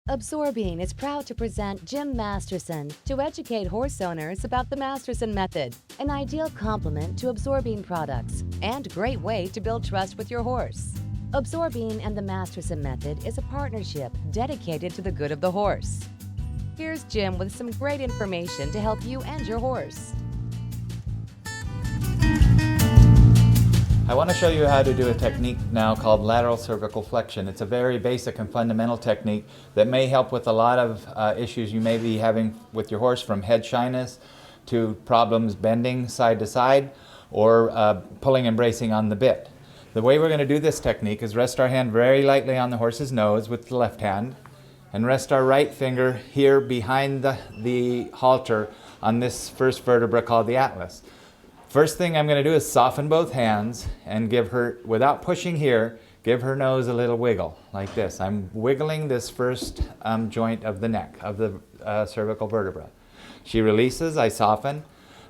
Absorbing is proud to present Jim Masterson to educate horse owners about the Masterson Method, an ideal complement to Absorbing products and great way to build trust with your horse. Absorbing and the Masterson Method is a partnership dedicated to the good of the horse. Here's Jim with some great information to help you and your horse. I want to show you how to do a technique now called lateral cervical flexion. It's a very basic and fundamental technique that may help with a lot of issues you may be having with your horse, from head shyness to problems bending side to side or pulling and bracing on the bit. The way we're going to do this technique is rest our hand very lightly on the horse's nose with the left hand and rest our right finger here behind the halter on this first vertebra called the atlas. First thing I'm going to do is soften both hands and give her, without pushing here, give her nose a little wiggle, like this. I'm wiggling this first joint of the neck, of the cervical vertebra. She releases, I soften.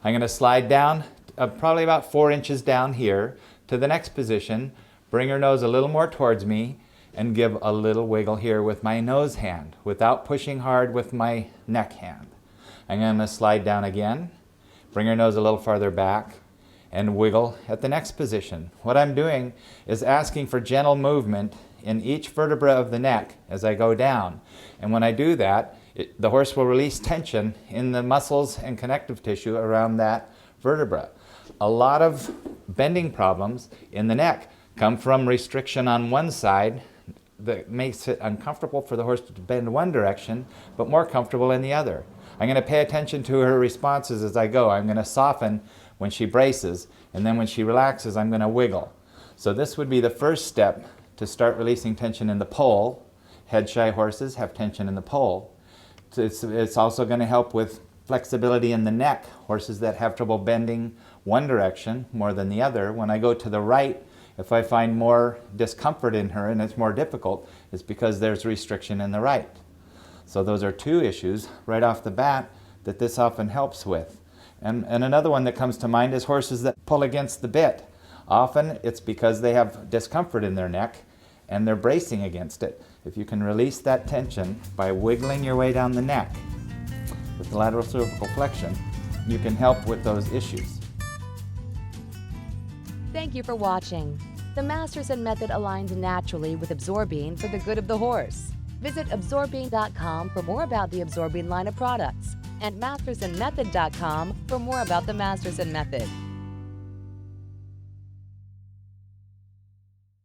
I'm going to slide down, probably about 4 inches down here, to the next position, bring her nose a little more towards me, and give a little wiggle here with my nose hand, without pushing hard with my neck hand. I'm going to slide down again. Bring her nose a little farther back and wiggle at the next position. What I'm doing is asking for gentle movement in each vertebra of the neck as I go down. And when I do that, the horse will release tension in the muscles and connective tissue around that vertebra. A lot of bending problems in the neck come from restriction on one side that makes it uncomfortable for the horse to bend one direction, but more comfortable in the other. I'm going to pay attention to her responses as I go. I'm going to soften when she braces, and then when she relaxes, I'm going to wiggle. So this would be the first step to start releasing tension in the pole. Head-shy horses have tension in the pole. It's also going to help with flexibility in the neck. Horses that have trouble bending one direction more than the other, when I go to the right, if I find more discomfort in her and it's more difficult, it's because there's restriction in the right. So those are two issues right off the bat that this often helps with. And another one that comes to mind is horses that pull against the bit. Often it's because they have discomfort in their neck and they're bracing against it. If you can release that tension by wiggling your way down the neck with the lateral cervical flexion, you can help with those issues. Thank you for watching. The Masterson Method aligns naturally with Absorbing for the good of the horse. Visit absorbing.com for more about the Absorbing line of products and mastersonmethod.com for more about the Masterson Method.